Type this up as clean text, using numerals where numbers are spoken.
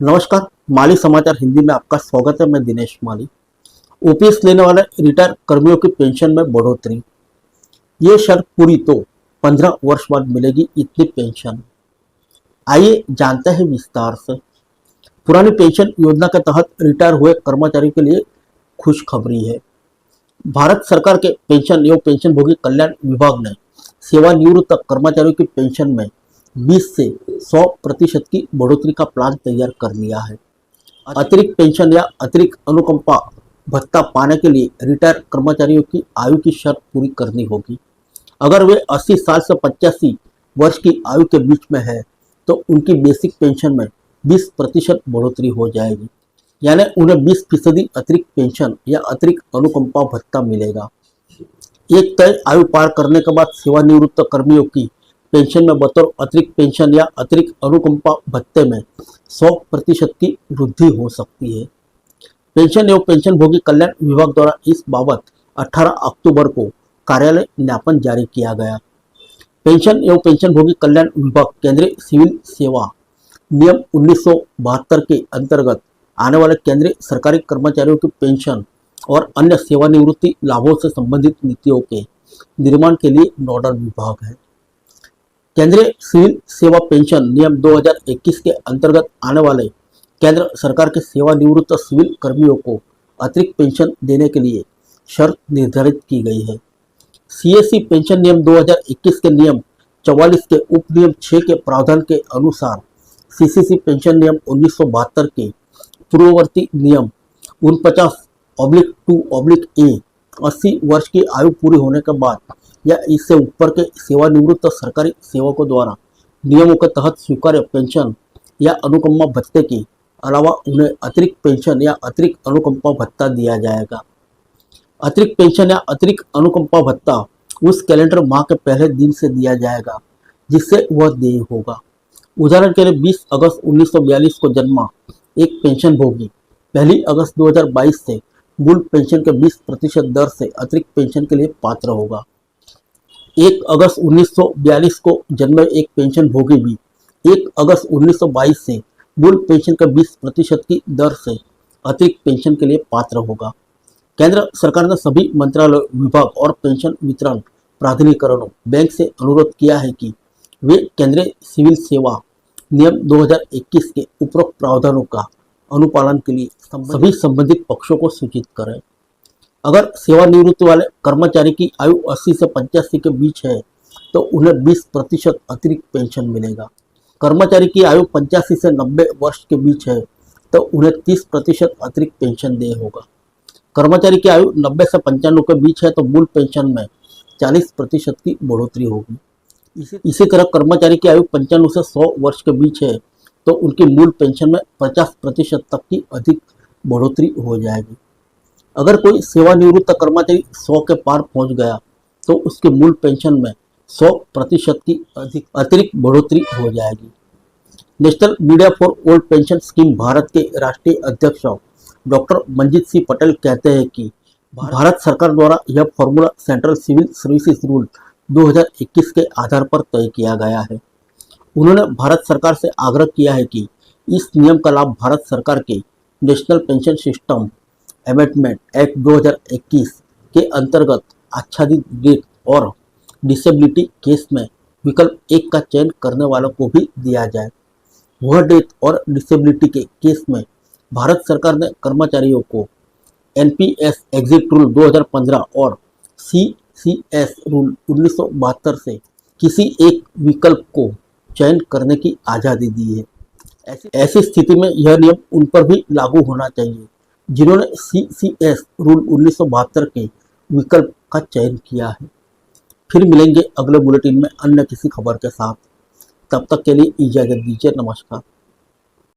नमस्कार। माली समाचार हिंदी में आपका स्वागत है। मैं दिनेश माली। ओपीएस लेने वाले रिटायर कर्मियों की पेंशन में बढ़ोतरी। ये शर्त पूरी तो 15 वर्ष बाद मिलेगी इतनी पेंशन। आइए जानते हैं विस्तार से। पुरानी पेंशन योजना के तहत रिटायर हुए कर्मचारियों के लिए खुशखबरी है। भारत सरकार के पेंशन एवं पेंशनभोगी कल्याण विभाग ने सेवानिवृत्त कर्मचारियों की पेंशन में 20 से 100% की बढ़ोतरी का प्लान तैयार कर लिया है। अतिरिक्त पेंशन या अतिरिक्त अनुकंपा भत्ता पाने के लिए रिटायर कर्मचारियों की आयु की शर्त पूरी करनी होगी। अगर वे 80 साल से 85 वर्ष की आयु के बीच में है तो उनकी बेसिक पेंशन में 20% बढ़ोतरी हो जाएगी, यानी उन्हें 20% अतिरिक्त पेंशन या अतिरिक्त अनुकंपा भत्ता मिलेगा। एक तय आयु पार करने के बाद सेवानिवृत्त कर्मियों की पेंशन में बतौर अतिरिक्त पेंशन या अतिरिक्त अनुकंपा भत्ते में 100% की वृद्धि हो सकती है। पेंशन एवं पेंशनभोगी कल्याण विभाग द्वारा इस बाबत 18 अक्टूबर को कार्यालय ज्ञापन जारी किया गया। पेंशन एवं पेंशनभोगी कल्याण विभाग केंद्रीय सिविल सेवा नियम 1972 के अंतर्गत आने वाले केंद्रीय सरकारी कर्मचारियों की पेंशन और अन्य सेवानिवृत्ति लाभों से संबंधित नीतियों के निर्माण के लिए नोडल विभाग है। केंद्रीय सिविल सेवा पेंशन नियम 2021 के अंतर्गत आने वाले केंद्र सरकार के सेवानिवृत्त सिविल कर्मियों को अतिरिक्त पेंशन देने के लिए शर्त निर्धारित की गई है। सीएससी पेंशन नियम 2021 के नियम 44 के उपनियम 6 के प्रावधान के अनुसार सीसीसी पेंशन नियम 1972 के पूर्ववर्ती नियम 49/2/A 80 वर्ष की आयु पूरी होने के बाद या इससे ऊपर के सेवानिवृत्त सरकारी सेवकों द्वारा नियमों के तहत स्वीकार्य पेंशन या अनुकंपा भत्ते के अलावा उन्हें अतिरिक्त पेंशन या अतिरिक्त अनुकंपा भत्ता दिया जाएगा। अतिरिक्त पेंशन या अतिरिक्त अनुकंपा भत्ता उस कैलेंडर माह के पहले दिन से दिया जाएगा जिससे वह देय होगा। उदाहरण के लिए 20 अगस्त 1942 को जन्मा एक पेंशन भोगी 1 अगस्त 2022 से मूल पेंशन के 20% दर से अतिरिक्त पेंशन के लिए पात्र होगा। 1 अगस्त 1942 को जन्मे एक पेंशन भोगी भी 1 अगस्त 1922 से मूल पेंशन के 20% की दर से अतिरिक्त पेंशन के लिए पात्र होगा। केंद्र सरकार ने सभी मंत्रालय, विभाग और पेंशन वितरण प्राधिकरणों बैंक से अनुरोध किया है कि वे केंद्रीय सिविल सेवा नियम 2021 के उपरोक्त प्रावधानों का अनुपालन के लिए सभी संबंधित पक्षों को सूचित करें। अगर सेवानिवृत्ति वाले कर्मचारी की आयु 80 से 85 के बीच है तो उन्हें 20% अतिरिक्त पेंशन मिलेगा। कर्मचारी की आयु 85 से 90 वर्ष के बीच है तो उन्हें 30% अतिरिक्त पेंशन देय होगा। कर्मचारी की आयु 90 से 95 के बीच है तो मूल पेंशन में 40% की बढ़ोतरी होगी। इसी तरह कर्मचारी की आयु 95 से 100 वर्ष के बीच है तो उनकी मूल पेंशन में 50% तक की अधिक बढ़ोतरी हो जाएगी। अगर कोई सेवानिवृत्त कर्मचारी 100 के पार पहुंच गया तो उसके मूल पेंशन में 100% की अतिरिक्त बढ़ोतरी हो जाएगी। National media for old pension scheme Bharat के राष्ट्रीय अध्यक्ष डॉक्टर मंजीत सिंह पटेल कहते हैं कि भारत सरकार द्वारा यह formula central civil services rule 2021 के आधार पर तय किया गया है। उन्होंने भारत सरकार से आग्रह किया है कि इस नियम का लाभ भारत सरकार के national pension system amendment act 2021 के अंतर्गत आच्छादित डेथ और डिसेबिलिटी केस में विकल्प 1 का चयन करने वालों को भी दिया जाए। वह डेथ और डिसेबिलिटी के केस में भारत सरकार ने कर्मचारियों को एनपीएस एग्जिट रूल 2015 और सीसीएस रूल 1972 से किसी एक विकल्प को चयन करने की आज़ादी दी है। ऐसी स्थिति में यह नियम उन पर भी लागू होना चाहिए जिन्होंने सीसीएस रूल 1972 के विकल्प का चयन किया है। फिर मिलेंगे अगले बुलेटिन में अन्य किसी खबर के साथ। तब तक के लिए इजाज़त दीजिए। नमस्कार।